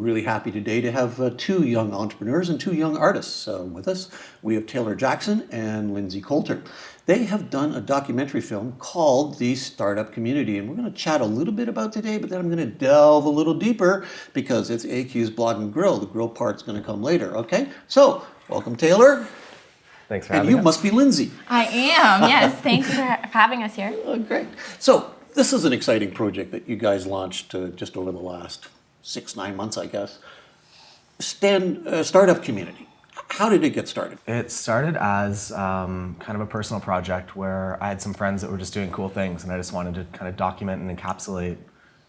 really happy today to have two young entrepreneurs and two young artists with us. We have Taylor Jackson and Lindsay Coulter. They have done a documentary film called The Startup Community, and we're going to chat a little bit about today, but then I'm going to delve a little deeper because it's AQ's Blog and Grill. The grill part's going to come later, okay? So, welcome Taylor. Thanks for having us. And you must be Lindsay. I am, yes. Thanks for having us here. Oh, great. So, this is an exciting project that you guys launched just over the last 6-9 months, I guess. Startup Community. How did it get started? It started as kind of a personal project where I had some friends that were just doing cool things, and I just wanted to kind of document and encapsulate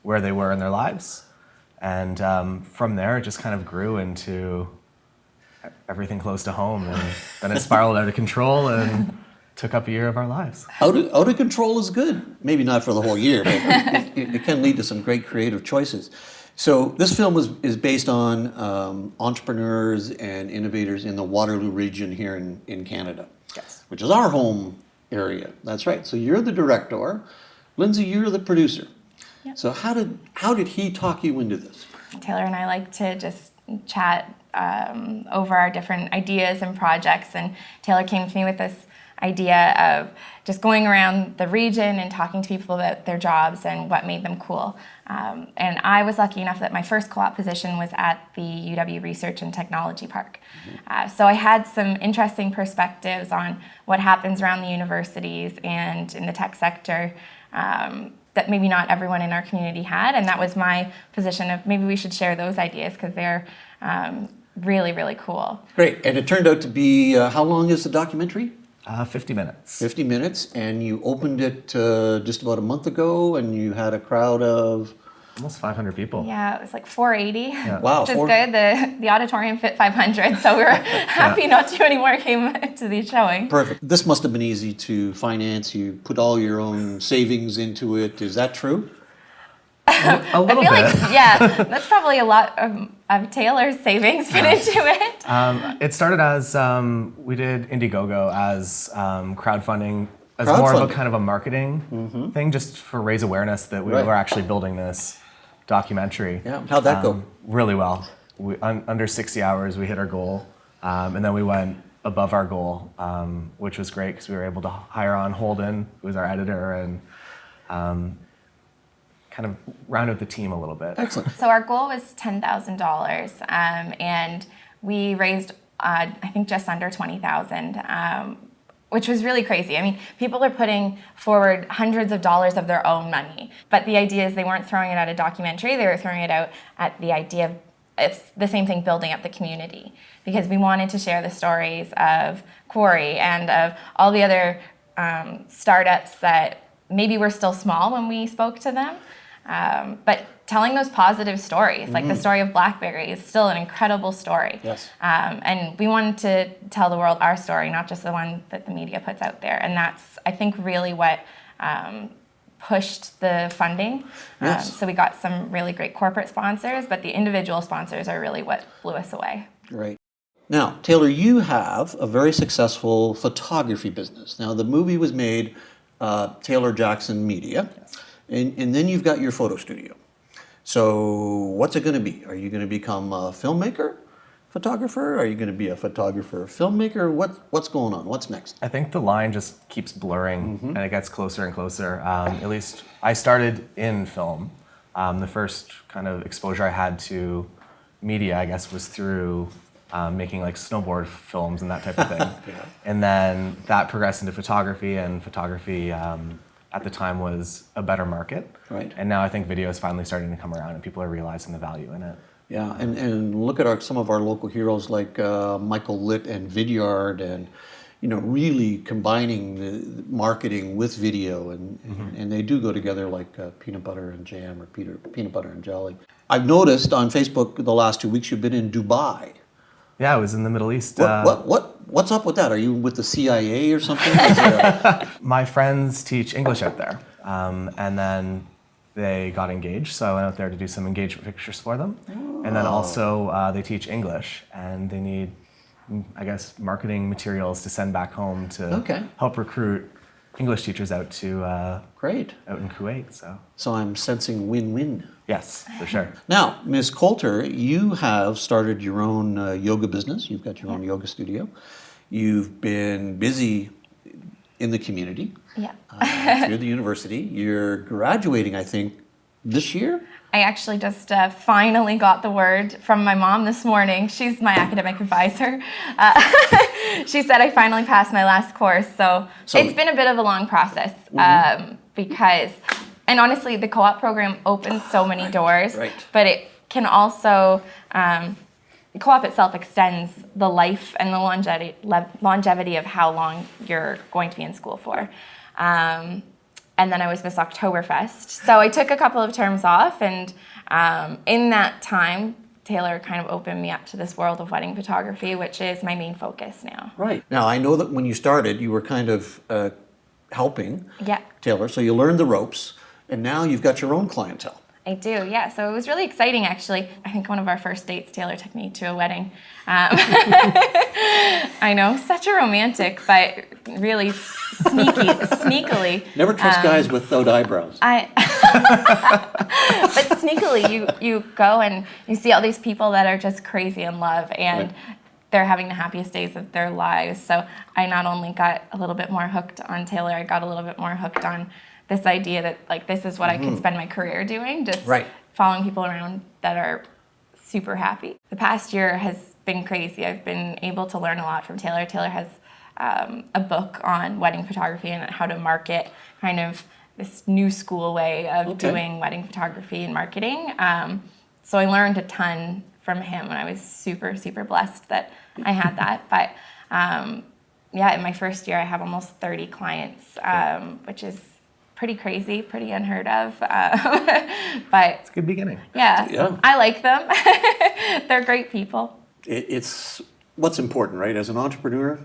where they were in their lives. And from there, it just kind of grew into everything close to home, and then it spiraled out of control and took up a year of our lives. Out of control is good. Maybe not for the whole year, but it can lead to some great creative choices. So this film is based on entrepreneurs and innovators in the Waterloo Region here in Canada, Yes. which is our home area. That's right. So you're the director. Lindsay, you're the producer. Yep. So how did he talk you into this? Taylor and I like to just chat over our different ideas and projects, and Taylor came to me with this idea of just going around the region and talking to people about their jobs and what made them cool. And I was lucky enough that my first co-op position was at the UW Research and Technology Park. So I had some interesting perspectives on what happens around the universities and in the tech sector that maybe not everyone in our community had. And that was my position of maybe we should share those ideas because they're really, really cool. Great. And it turned out to be, how long is the documentary? 50 minutes. 50 minutes, and you opened it just about a month ago, and you had a crowd of... Almost 500 people. Yeah, it was like 480, Yeah. Wow. which is good. The auditorium fit 500, so we were happy not too many more came to the showing. Perfect. This must have been easy to finance. You put all your own savings into it. Is that true? A little I feel bit. like, yeah, that's probably a lot of Taylor's savings put into it. It started as we did Indiegogo as crowdfunding, as more of a kind of a marketing thing, just for raise awareness that we were actually building this documentary. Yeah. How'd that go? Really well. Under 60 hours, we hit our goal, and then we went above our goal, which was great because we were able to hire on Holden, who was our editor, and kind of round out the team a little bit. Excellent. So our goal was $10,000, and we raised, I think, just under $20,000, which was really crazy. I mean, people are putting forward hundreds of dollars of their own money, but the idea is they weren't throwing it at a documentary, they were throwing it out at the idea of, it's the same thing, building up the community, because we wanted to share the stories of Quarry and of all the other startups that maybe were still small when we spoke to them. But telling those positive stories, like the story of Blackberry is still an incredible story. Yes. And we wanted to tell the world our story, not just the one that the media puts out there. And that's, I think, really what pushed the funding. Yes. So we got some really great corporate sponsors, but the individual sponsors are really what blew us away. Great. Now, Taylor, you have a very successful photography business. Now, the movie was made Taylor Jackson Media. Yes. And then you've got your photo studio. So what's it going to be? Are you going to become a filmmaker, photographer? Are you going to be a photographer, filmmaker? What's going on? What's next? I think the line just keeps blurring and it gets closer and closer. At least I started in film. The first kind of exposure I had to media, I guess, was through making like snowboard films and that type of thing. Yeah. And then that progressed into photography, and photography at the time was a better market. Right. And now I think video is finally starting to come around and people are realizing the value in it. Yeah, and look at some of our local heroes like Michael Litt and Vidyard, and really combining the marketing with video, and they do go together like peanut butter and jam or peanut butter and jelly. I've noticed on Facebook the last 2 weeks you've been in Dubai. Yeah, I was in the Middle East. What's up with that? Are you with the CIA or something? My friends teach English out there, and then they got engaged, so I went out there to do some engagement pictures for them. And then also they teach English, and they need, I guess, marketing materials to send back home to help recruit English teachers out to Great. out in Kuwait. So I'm sensing win-win. Yes, for sure. Now, Miss Coulter, you have started your own yoga business. You've got your own yoga studio. You've been busy in the community through the university. You're graduating, I think, this year? I actually just finally got the word from my mom this morning. She's my academic advisor. She said I finally passed my last course. So it's been a bit of a long process because, and honestly, the co-op program opens so many doors, but it can also, the co-op itself extends the life and the longevity of how long you're going to be in school for. And then I was Miss Oktoberfest. So I took a couple of terms off, and in that time, Taylor kind of opened me up to this world of wedding photography, which is my main focus now. Right. Now, I know that when you started, you were kind of helping Taylor, so you learned the ropes, and now you've got your own clientele. I do, yeah. So it was really exciting, actually. I think one of our first dates, Taylor took me to a wedding. I know, such a romantic, but really sneakily. Never trust guys without eyebrows. But sneakily, you go and you see all these people that are just crazy in love, and they're having the happiest days of their lives. So I not only got a little bit more hooked on Taylor, I got a little bit more hooked on this idea that, like, this is what I could spend my career doing, just following people around that are super happy. The past year has been crazy. I've been able to learn a lot from Taylor. Taylor has a book on wedding photography and how to market, kind of this new school way of doing wedding photography and marketing. So I learned a ton from him, and I was super, super blessed that I had that. But in my first year, I have almost 30 clients, which is pretty crazy, pretty unheard of. But it's a good beginning. Yeah. I like them. They're great people. It's what's important, right? As an entrepreneur,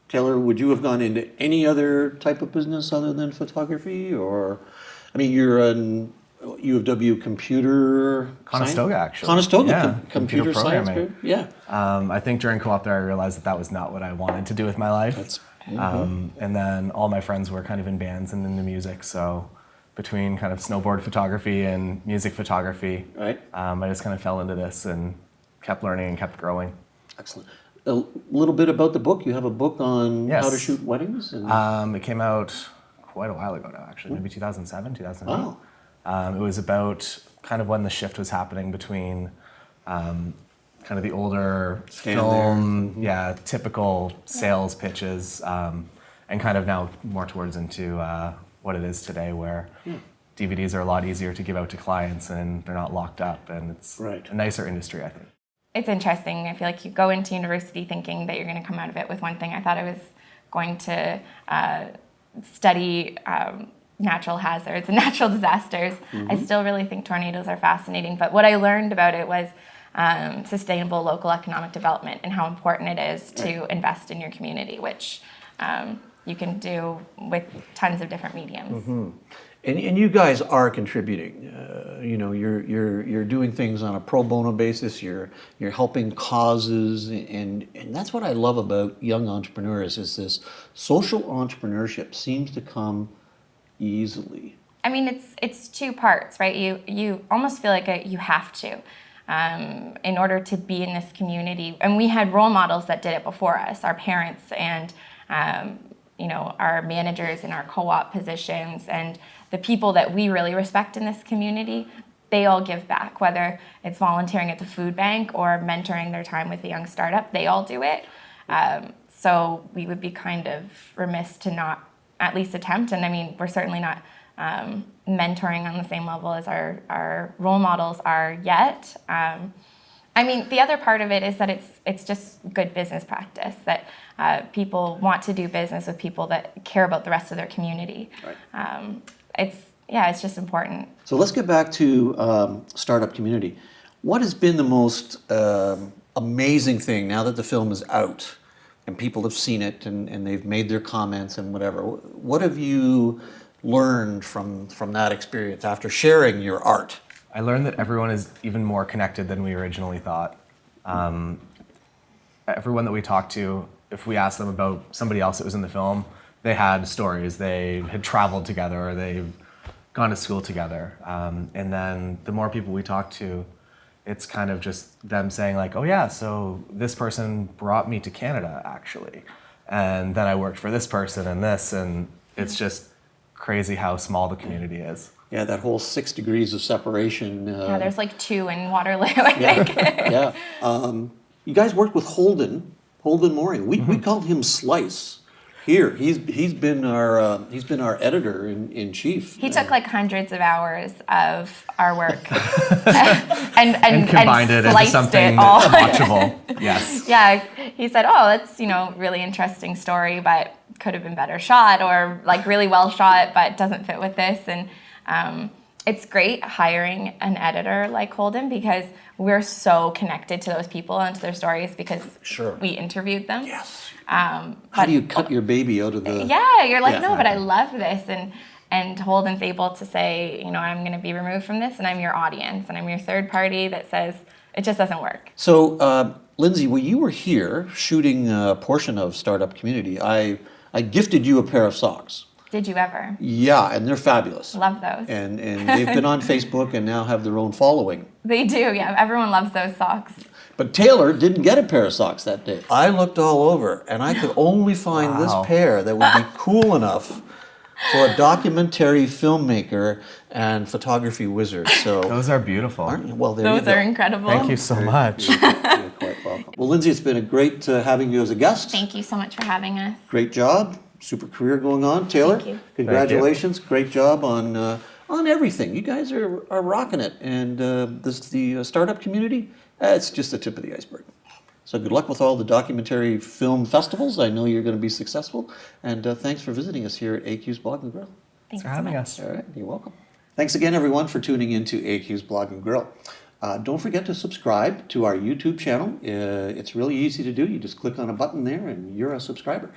Taylor, would you have gone into any other type of business other than photography? Or, I mean, you're an U of W computer Conestoga, actually. Conestoga, computer science. I think during co-op there, I realized that was not what I wanted to do with my life. And then all my friends were kind of in bands and into music, so between kind of snowboard photography and music photography, I just kind of fell into this and kept learning and kept growing. Excellent. A little bit about the book. You have a book on how to shoot weddings? It came out quite a while ago now, actually, maybe 2007, 2008. It was about kind of when the shift was happening between kind of the older film, typical sales pitches, and kind of now more towards into what it is today, where DVDs are a lot easier to give out to clients and they're not locked up, and it's a nicer industry, I think. It's interesting. I feel like you go into university thinking that you're going to come out of it with one thing. I thought I was going to study natural hazards and natural disasters. I still really think tornadoes are fascinating, but what I learned about it was sustainable local economic development and how important it is to invest in your community, which you can do with tons of different mediums. And you guys are contributing. You're doing things on a pro bono basis. You're helping causes, and that's what I love about young entrepreneurs is this social entrepreneurship seems to come easily. I mean, it's two parts, right? You almost feel like you have to. In order to be in this community. And we had role models that did it before us, our parents and our managers in our co-op positions, and the people that we really respect in this community, they all give back, whether it's volunteering at the food bank or mentoring their time with a young startup, they all do it. So we would be kind of remiss to not at least attempt, and I mean, we're certainly not mentoring on the same level as our role models are yet. I mean, the other part of it is that it's just good business practice, that people want to do business with people that care about the rest of their community. It's just important. So let's get back to startup community. What has been the most amazing thing now that the film is out and people have seen it and they've made their comments and whatever? What have you learned from that experience after sharing your art? I learned that everyone is even more connected than we originally thought. Everyone that we talked to, if we asked them about somebody else that was in the film, they had stories. They had traveled together, or they gone to school together. And then the more people we talk to, it's kind of just them saying like, oh yeah, so this person brought me to Canada actually. And then I worked for this person and this, and it's just crazy how small the community is. Yeah, that whole 6 degrees of separation. Yeah, there's like 2 in Waterloo, I think. Yeah. You guys worked with Holden Mooring. We called him Slice. Here, he's been our editor in chief. He took like hundreds of hours of our work And combined it into sliced something it all. watchable. Yes. Yeah, he said, "Oh, that's really interesting story, but could have been better shot, or like really well shot, but doesn't fit with this." And it's great hiring an editor like Holden because we're so connected to those people and to their stories because we interviewed them. Yes. How do you cut your baby out of the... Yeah, you're like, no, but I love this. And Holden's able to say, I'm going to be removed from this, and I'm your audience, and I'm your third party that says it just doesn't work. So, Lindsay, when you were here shooting a portion of Startup Community, I gifted you a pair of socks. Did you ever? Yeah, and they're fabulous. Love those. And they've been on Facebook and now have their own following. They do, yeah. Everyone loves those socks. But Taylor didn't get a pair of socks that day. I looked all over, and I could only find this pair that would be cool enough for a documentary filmmaker and photography wizard. So Those are beautiful. well, there you Those go. are incredible. Thank you so much. You're quite welcome. Well, Lindsay, it's been a great having you as a guest. Thank you so much for having us. Great job. Super career going on. Taylor, Thank you. congratulations. Great job on everything. You guys are rocking it. And the startup community, it's just the tip of the iceberg. So good luck with all the documentary film festivals. I know you're going to be successful. And thanks for visiting us here at AQ's Blog and Grill. Thanks for having so much. us. All right, you're welcome. Thanks again, everyone, for tuning into AQ's Blog and Grill. Don't forget to subscribe to our YouTube channel. It's really easy to do. You just click on a button there and you're a subscriber.